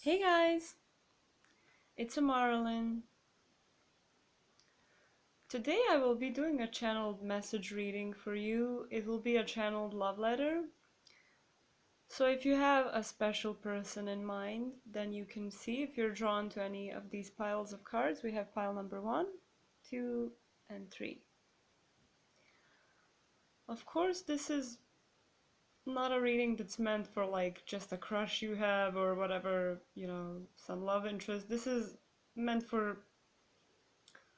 Hey guys, it's a Marilyn. Today I will be doing a channeled message reading for you. It will be a channeled love letter. So if you have a special person in mind, then you can see if you're drawn to any of these piles of cards. We have pile number 1, 2, and 3. Of course, this is not a reading that's meant for like just a crush you have or whatever, some love interest. This is meant for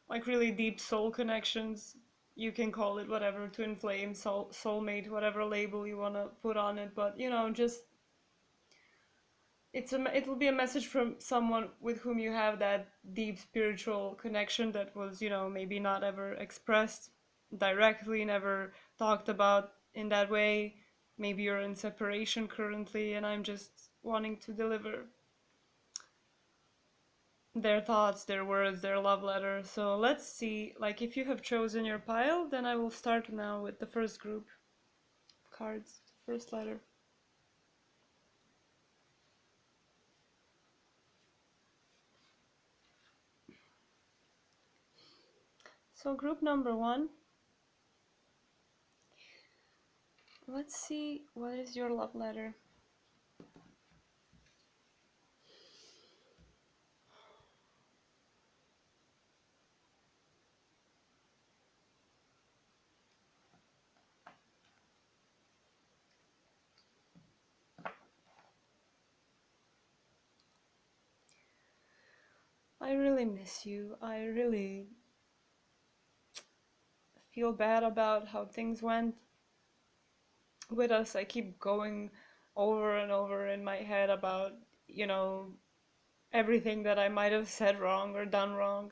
like really deep soul connections. You can call it whatever, twin flame, soulmate, whatever label you want to put on it, but just it'll be a message from someone with whom you have that deep spiritual connection that was, maybe not ever expressed directly, never talked about in that way. Maybe you're in separation currently, and I'm just wanting to deliver their thoughts, their words, their love letter. So let's see, like if you have chosen your pile, then I will start now with the first group of cards, first letter. So group number 1, let's see what is your love letter. I really miss you. I really feel bad about how things went with us. I keep going over and over in my head about, everything that I might have said wrong or done wrong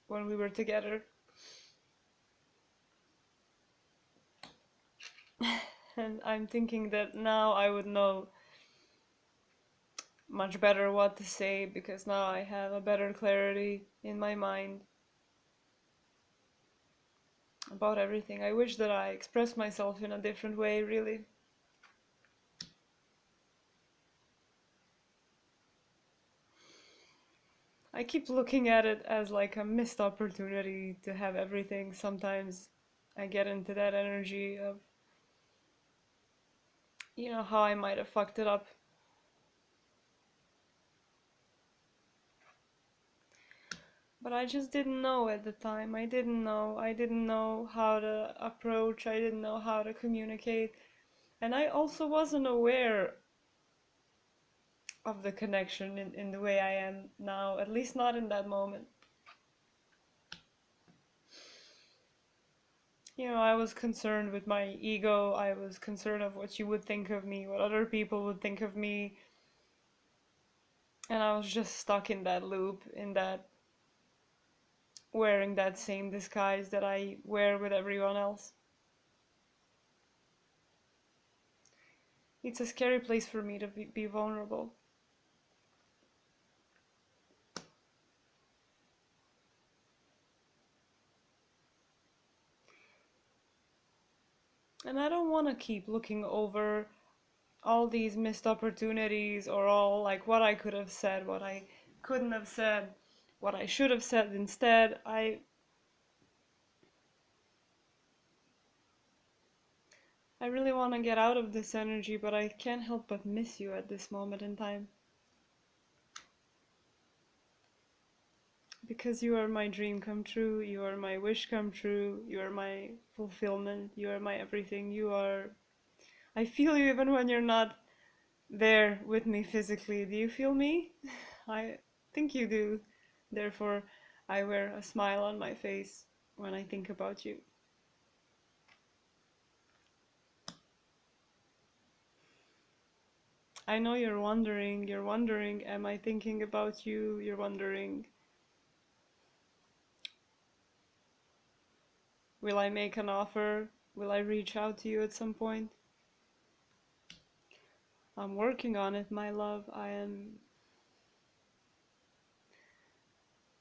when we were together. And I'm thinking that now I would know much better what to say, because now I have a better clarity in my mind about everything. I wish that I expressed myself in a different way, really. I keep looking at it as like a missed opportunity to have everything. Sometimes I get into that energy of, how I might have fucked it up. But I just didn't know at the time. I didn't know. I didn't know how to approach. I didn't know how to communicate. And I also wasn't aware of the connection in the way I am now, at least not in that moment. I was concerned with my ego. I was concerned of what you would think of me, what other people would think of me. And I was just stuck in that loop, in that wearing that same disguise that I wear with everyone else. It's a scary place for me to be vulnerable. And I don't want to keep looking over all these missed opportunities, or all like what I could have said, what I couldn't have said, what I should have said instead. I really want to get out of this energy, but I can't help but miss you at this moment in time. Because you are my dream come true, you are my wish come true, you are my fulfillment, you are my everything, you are... I feel you even when you're not there with me physically. Do you feel me? I think you do. Therefore, I wear a smile on my face when I think about you. I know you're wondering, am I thinking about you? You're wondering, will I make an offer? Will I reach out to you at some point? I'm working on it, my love. I am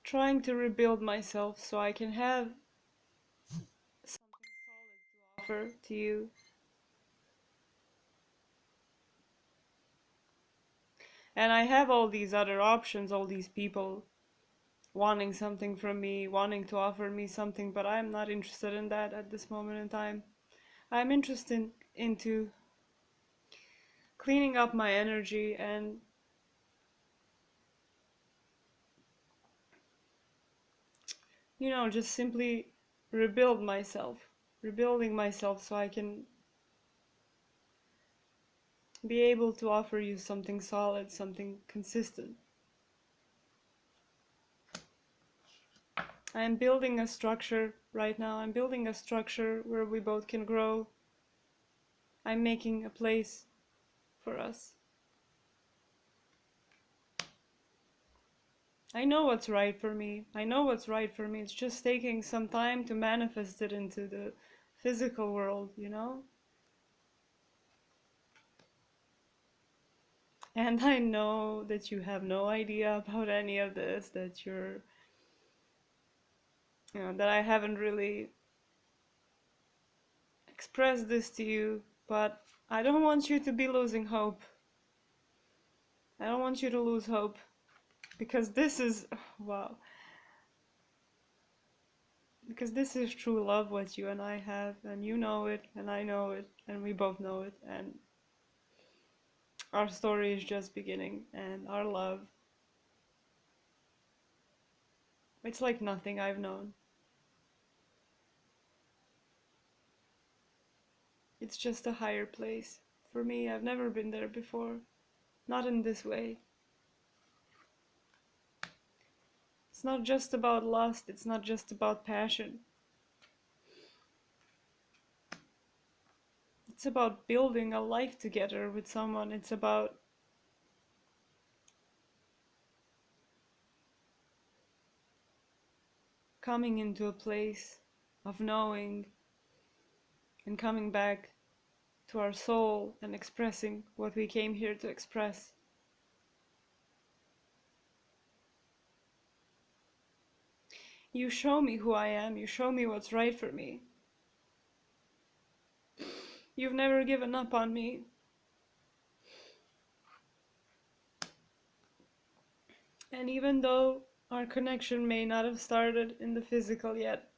trying to rebuild myself so I can have something solid to offer to you. And I have all these other options, all these people wanting something from me, wanting to offer me something, but I'm not interested in that at this moment in time. I'm interested into cleaning up my energy and just simply rebuild myself, rebuilding myself so I can be able to offer you something solid, something consistent. I'm building a structure right now. I'm building a structure where we both can grow. I'm making a place for us. I know what's right for me. I know what's right for me. It's just taking some time to manifest it into the physical world, And I know that you have no idea about any of this, that that I haven't really expressed this to you, but I don't want you to be losing hope. I don't want you to lose hope, because this is, wow, because this is true love what you and I have, and you know it, and I know it, and we both know it, and our story is just beginning, and our love, it's like nothing I've known. It's just a higher place. For me, I've never been there before. Not in this way. It's not just about lust, it's not just about passion. It's about building a life together with someone. It's about coming into a place of knowing and coming back to our soul and expressing what we came here to express. You show me who I am, you show me what's right for me. You've never given up on me. And even though our connection may not have started in the physical yet,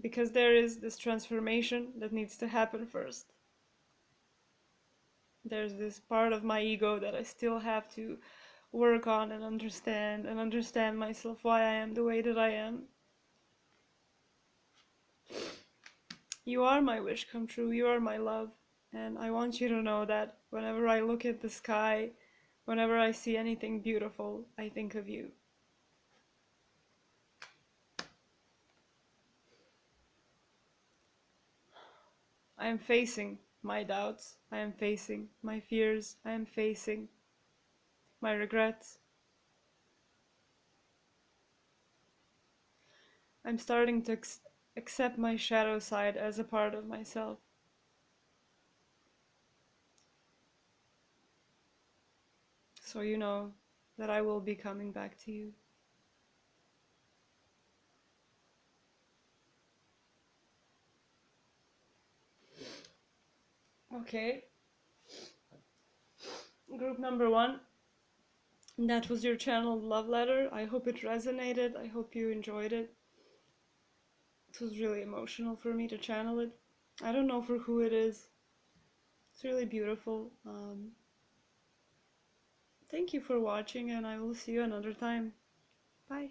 because there is this transformation that needs to happen first. There's this part of my ego that I still have to work on and understand myself, why I am the way that I am. You are my wish come true, you are my love, and I want you to know that whenever I look at the sky, whenever I see anything beautiful, I think of you. I am facing my doubts, I am facing my fears, I am facing my regrets. I'm starting to accept my shadow side as a part of myself. So you know that I will be coming back to you. Okay. Group number 1. That was your channeled love letter. I hope it resonated. I hope you enjoyed it. It was really emotional for me to channel it. I don't know for who it is. It's really beautiful. Thank you for watching, and I will see you another time. Bye.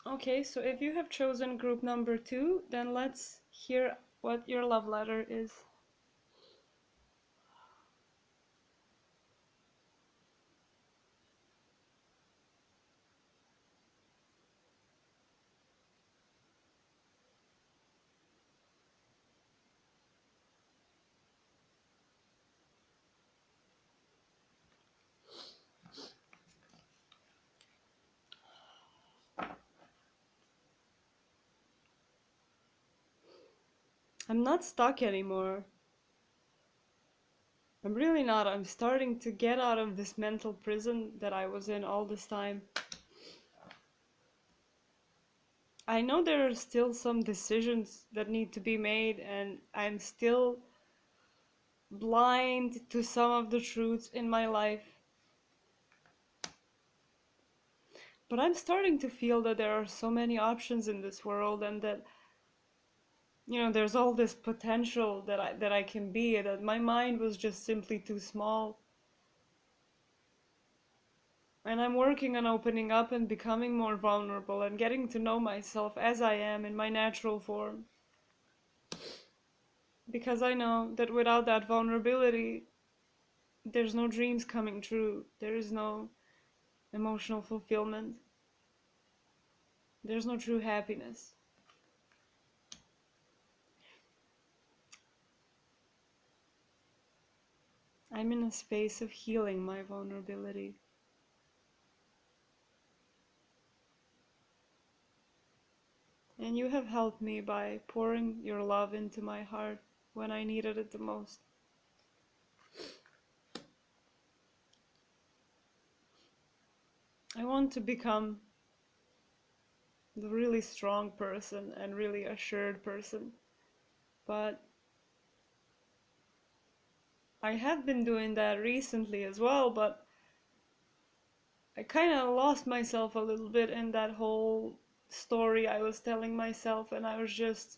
Okay, so if you have chosen group number 2, then let's hear what your love letter is. I'm not stuck anymore, I'm really not. I'm starting to get out of this mental prison that I was in all this time. I know there are still some decisions that need to be made, and I'm still blind to some of the truths in my life. But I'm starting to feel that there are so many options in this world, and that, you know, there's all this potential that I can be, that my mind was just simply too small. And I'm working on opening up and becoming more vulnerable and getting to know myself as I am in my natural form. Because I know that without that vulnerability, there's no dreams coming true. There is no emotional fulfillment. There's no true happiness. I'm in a space of healing my vulnerability. And you have helped me by pouring your love into my heart when I needed it the most. I want to become the really strong person and really assured person. But I have been doing that recently as well, but I kind of lost myself a little bit in that whole story I was telling myself, and I was just,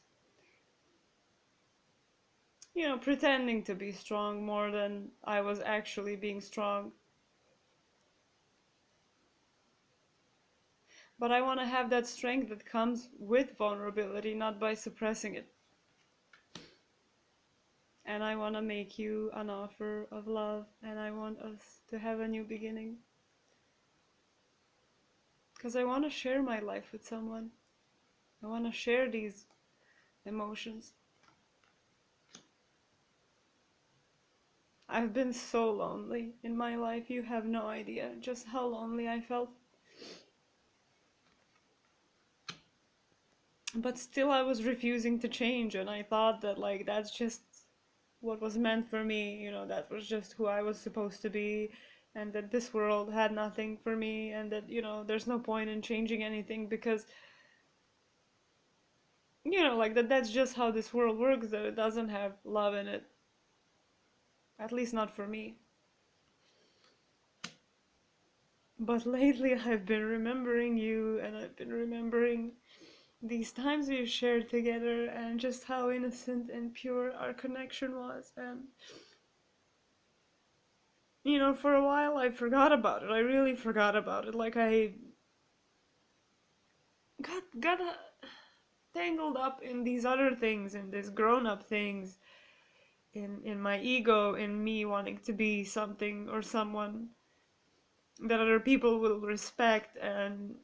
you know, pretending to be strong more than I was actually being strong. But I want to have that strength that comes with vulnerability, not by suppressing it. And I want to make you an offer of love, and I want us to have a new beginning. Because I want to share my life with someone. I want to share these emotions. I've been so lonely in my life, you have no idea just how lonely I felt. But still I was refusing to change, and I thought that, like, that's just what was meant for me, you know, that was just who I was supposed to be, and that this world had nothing for me, and that, you know, there's no point in changing anything because, you know, like that's just how this world works, that it doesn't have love in it. At least not for me. But lately I've been remembering you, and I've been remembering these times we shared together, and just how innocent and pure our connection was. And, you know, for a while I forgot about it. I really forgot about it. Like, I got tangled up in these other things, in these grown-up things, in my ego, in me wanting to be something or someone that other people will respect. And,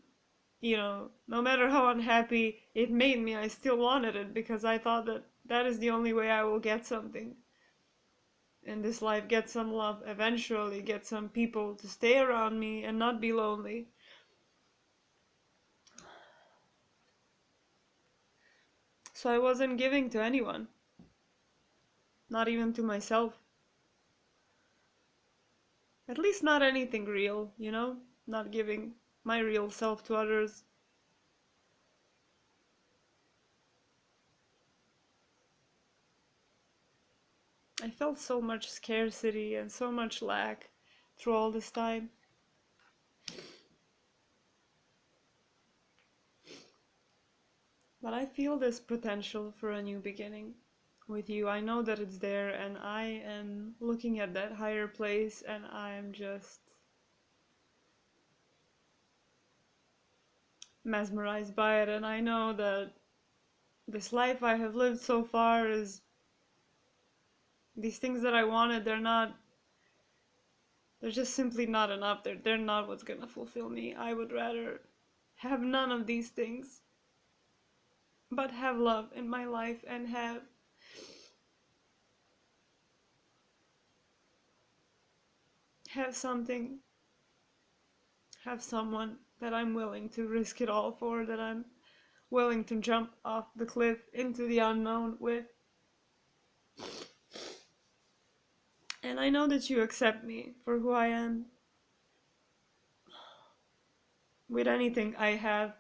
you know, no matter how unhappy it made me, I still wanted it, because I thought that that is the only way I will get something in this life, get some love eventually, get some people to stay around me and not be lonely. So I wasn't giving to anyone, not even to myself. At least not anything real, you know? Not giving my real self to others. I felt so much scarcity and so much lack through all this time. But I feel this potential for a new beginning with you. I know that it's there, and I am looking at that higher place, and I'm just mesmerized by it. And I know that this life I have lived so far is, these things that I wanted, they're just simply not enough. They're not what's gonna fulfill me. I would rather have none of these things, but have love in my life, and have something, have someone that I'm willing to risk it all for, that I'm willing to jump off the cliff into the unknown with. And I know that you accept me for who I am, with anything I have.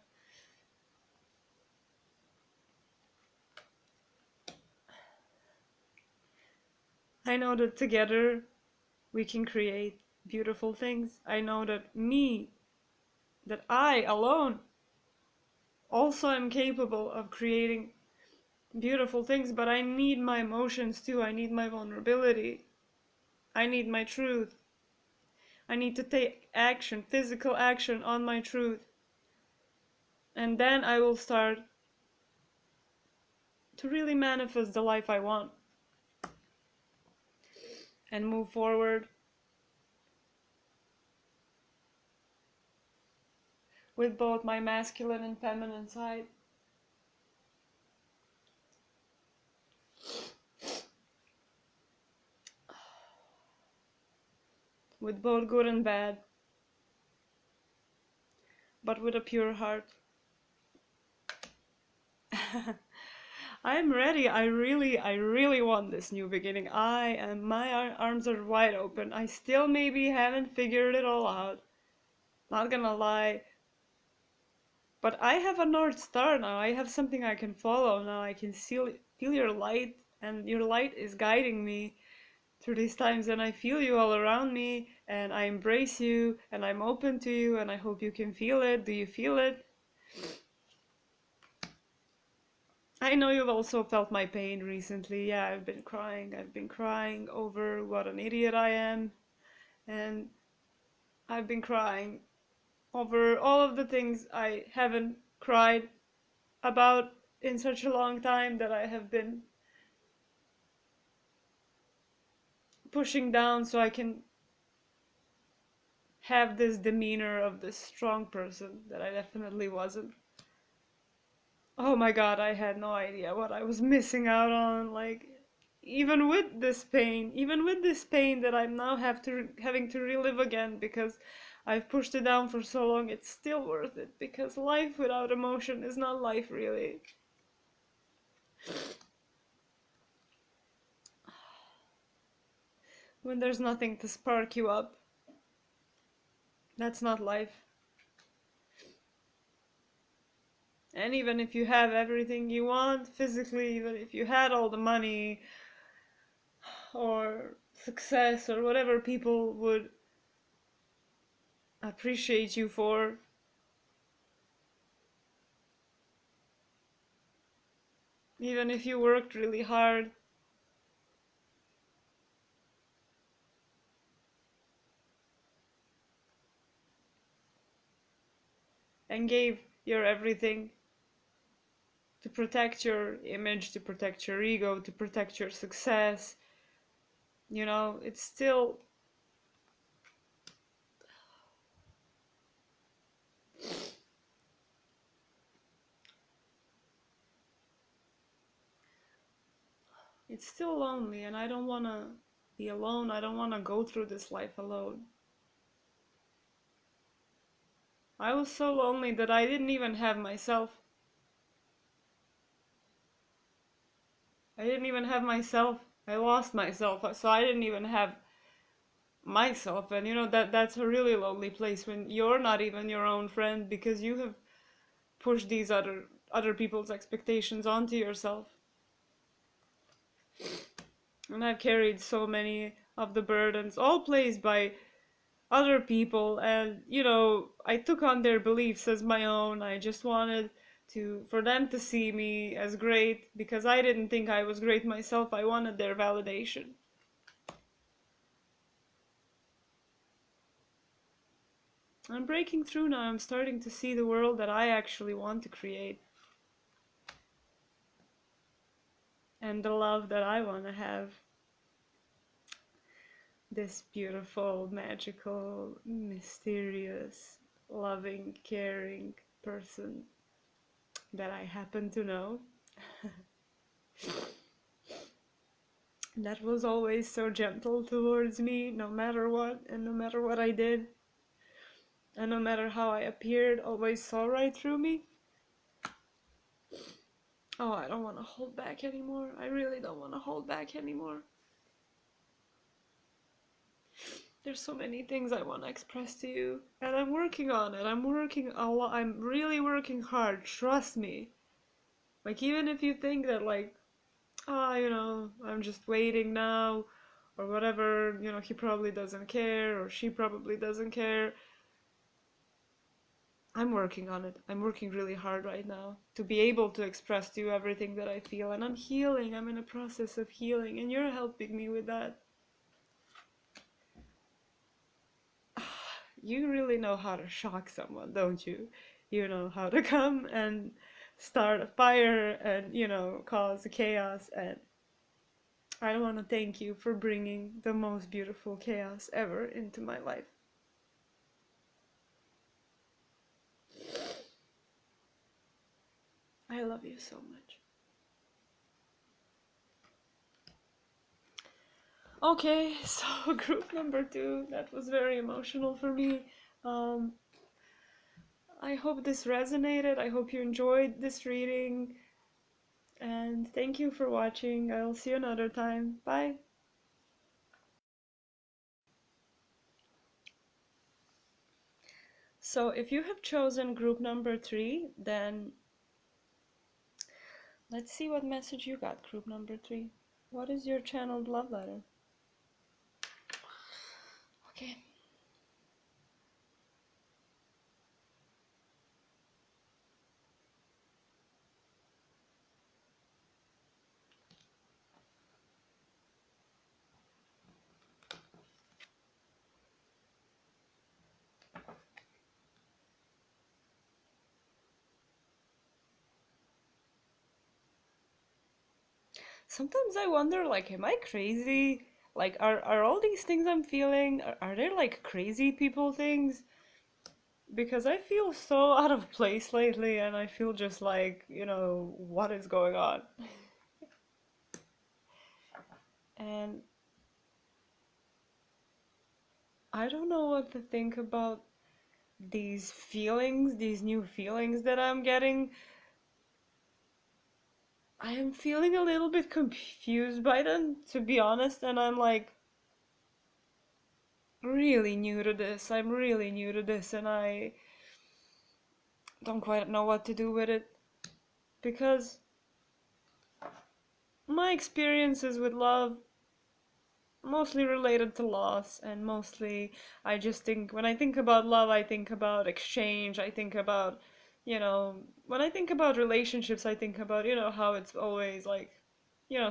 I know that together we can create beautiful things. I know that I alone also am capable of creating beautiful things, but I need my emotions too. I need my vulnerability. I need my truth. I need to take action, physical action on my truth. And then I will start to really manifest the life I want and move forward with both my masculine and feminine side. With both good and bad, but with a pure heart. I am ready. I really want this new beginning. My arms are wide open. I still maybe haven't figured it all out. Not gonna lie. But I have a North Star now. I have something I can follow now. I can feel your light, and your light is guiding me through these times, and I feel you all around me, and I embrace you, and I'm open to you, and I hope you can feel it. Do you feel it? I know you've also felt my pain recently. Yeah, I've been crying. I've been crying over what an idiot I am, and I've been crying over all of the things I haven't cried about in such a long time, that I have been pushing down so I can have this demeanor of this strong person that I definitely wasn't. Oh my god, I had no idea what I was missing out on. Like, even with this pain that I'm now having to relive again because I've pushed it down for so long, it's still worth it, because life without emotion is not life, really. When there's nothing to spark you up, that's not life. And even if you have everything you want physically, even if you had all the money or success or whatever people would appreciate you for, even if you worked really hard, and gave your everything to protect your image, to protect your ego, to protect your success, it's still, lonely, and I don't want to be alone. I don't want to go through this life alone. I was so lonely that I didn't even have myself. I didn't even have myself. I lost myself, so I didn't even have myself. And that's a really lonely place when you're not even your own friend, because you have pushed these other people's expectations onto yourself. And I've carried so many of the burdens, all placed by other people, and I took on their beliefs as my own. I just wanted for them to see me as great, because I didn't think I was great myself. I wanted their validation. I'm breaking through now. I'm starting to see the world that I actually want to create, and the love that I want to have. This beautiful, magical, mysterious, loving, caring person that I happen to know. That was always so gentle towards me, no matter what, and no matter what I did, and no matter how I appeared, always saw right through me. Oh, I don't want to hold back anymore. I really don't want to hold back anymore. There's so many things I want to express to you, and I'm working on it. I'm working a lot. I'm really working hard. Trust me. Like, even if you think that, like, I'm just waiting now, or whatever, he probably doesn't care, or she probably doesn't care. I'm working on it. I'm working really hard right now to be able to express to you everything that I feel, and I'm healing. I'm in a process of healing, and you're helping me with that. You really know how to shock someone, don't you? You know how to come and start a fire and, cause chaos. And I want to thank you for bringing the most beautiful chaos ever into my life. I love you so much. Okay, so group number 2, that was very emotional for me. I hope this resonated. I hope you enjoyed this reading. And thank you for watching. I'll see you another time. Bye. So if you have chosen group number 3, then let's see what message you got, group number 3. What is your channeled love letter? Okay. Sometimes I wonder, like, am I crazy? Like, are all these things I'm feeling, are they like crazy people things? Because I feel so out of place lately, and I feel just like, what is going on? And I don't know what to think about these feelings, these new feelings that I'm getting. I am feeling a little bit confused by them, to be honest, and I'm like really new to this. I'm really new to this, and I don't quite know what to do with it. Because my experiences with love mostly related to loss, and mostly I just think, when I think about love, I think about exchange. I think about, when I think about relationships, I think about, how it's always like,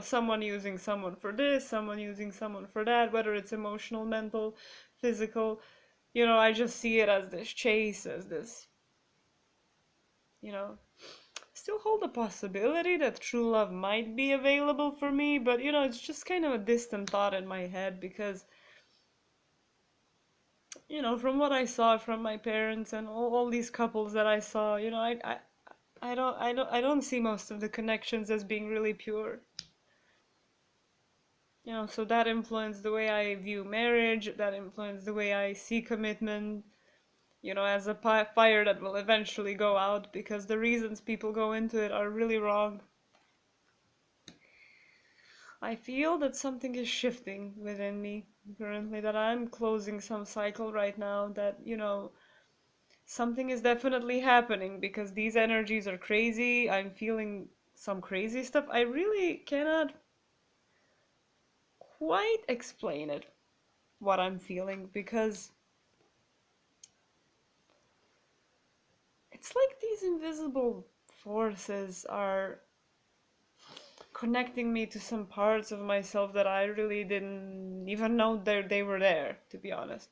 someone using someone for this, someone using someone for that, whether it's emotional, mental, physical. I just see it as this chase, as this, you know, still hold the possibility that true love might be available for me, but it's just kind of a distant thought in my head because, from what I saw from my parents and all these couples that I saw, I don't see most of the connections as being really pure. So that influenced the way I view marriage, that influenced the way I see commitment, as a fire that will eventually go out because the reasons people go into it are really wrong. I feel that something is shifting within me currently, that I'm closing some cycle right now, that, something is definitely happening because these energies are crazy. I'm feeling some crazy stuff. I really cannot quite explain it, what I'm feeling, because it's like these invisible forces are connecting me to some parts of myself that I really didn't even know they were there, to be honest.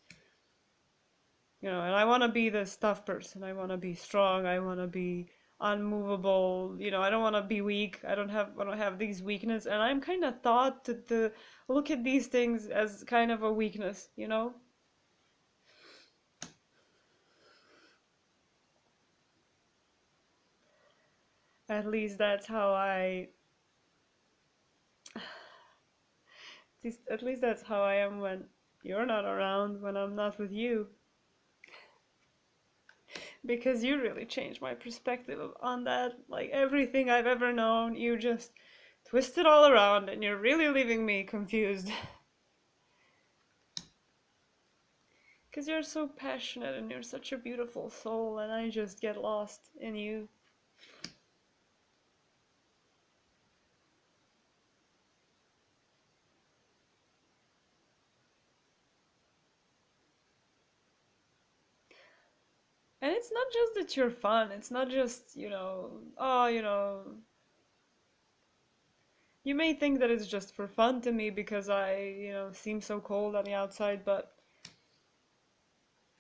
And I want to be this tough person. I want to be strong. I want to be unmovable. I don't want to be weak. I don't have these weaknesses. And I'm kind of taught to look at these things as kind of a weakness. At least that's how at least that's how I am when you're not around, when I'm not with you. Because you really changed my perspective on that. Like, everything I've ever known, you just twist it all around, and you're really leaving me confused. Because you're so passionate and you're such a beautiful soul, and I just get lost in you. And it's not just that you're fun, it's not just, oh, you may think that it's just for fun to me because I, seem so cold on the outside, but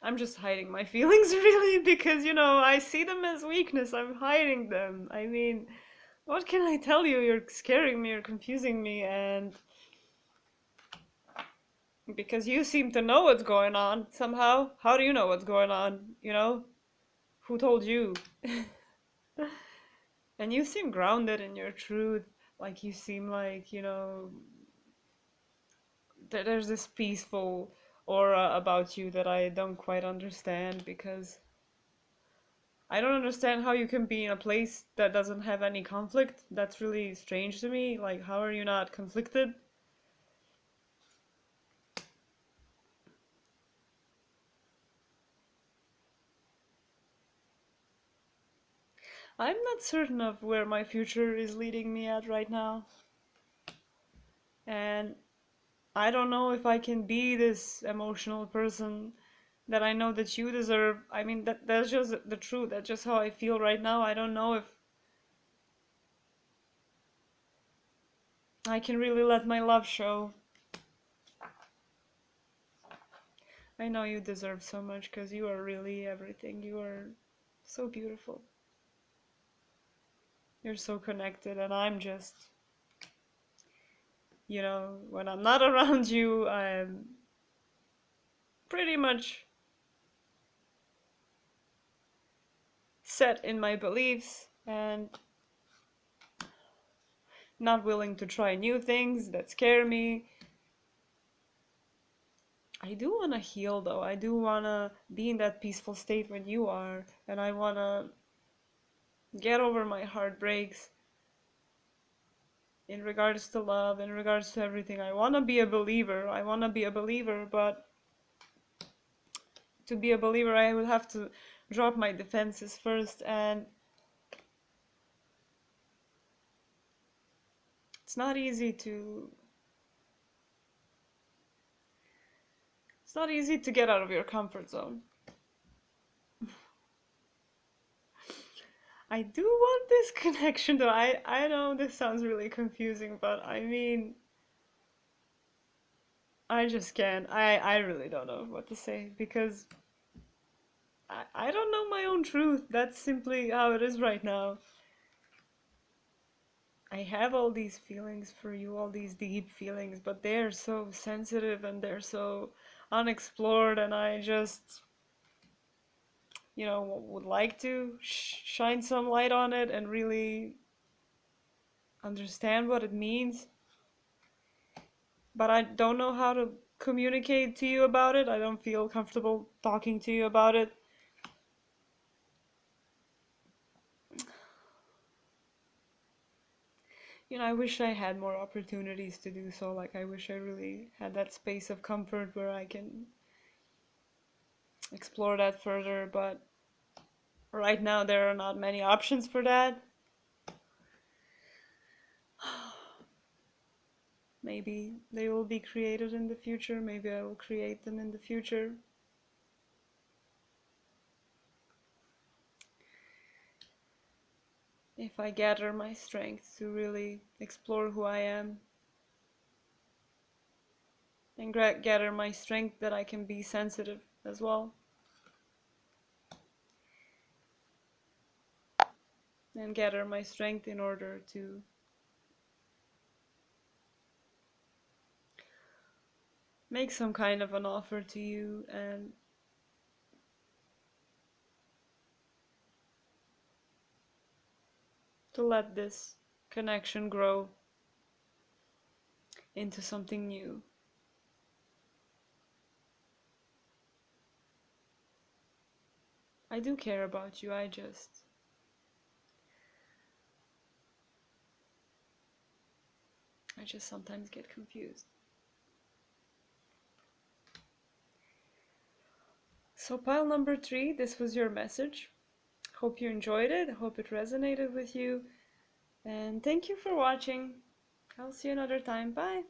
I'm just hiding my feelings really because, I see them as weakness. I'm hiding them. I mean, what can I tell you? You're scaring me, you're confusing me, and because you seem to know what's going on somehow. How do you know what's going on? Who told you? And you seem grounded in your truth. Like you seem like, there's this peaceful aura about you that I don't quite understand because I don't understand how you can be in a place that doesn't have any conflict. That's really strange to me. Like, how are you not conflicted? I'm not certain of where my future is leading me at right now. And I don't know if I can be this emotional person that I know that you deserve. I mean, that's just the truth. That's just how I feel right now. I don't know if I can really let my love show. I know you deserve so much because you are really everything. You are so beautiful. You're so connected, and I'm just, when I'm not around you, I'm pretty much set in my beliefs and not willing to try new things that scare me. I do want to heal though. I do want to be in that peaceful state when you are, and I want to get over my heartbreaks in regards to love, in regards to everything. I want to be a believer. I want to be a believer, but to be a believer, I will have to drop my defenses first, and it's not easy to get out of your comfort zone. I do want this connection though. I know this sounds really confusing, but I mean, I just can't. I really don't know what to say because I don't know my own truth. That's simply how it is right now. I have all these feelings for you, all these deep feelings, but they're so sensitive and they're so unexplored, and I just, would like to shine some light on it and really understand what it means. But I don't know how to communicate to you about it. I don't feel comfortable talking to you about it. I wish I had more opportunities to do so. Like, I wish I really had that space of comfort where I can explore that further, but right now there are not many options for that. Maybe they will be created in the future. Maybe I will create them in the future. If I gather my strength to really explore who I am and gather my strength that I can be sensitive as well. And gather my strength in order to make some kind of an offer to you and to let this connection grow into something new. I do care about you, I just sometimes get confused. So pile number 3, this was your message. Hope you enjoyed it. Hope it resonated with you. And thank you for watching. I'll see you another time. Bye.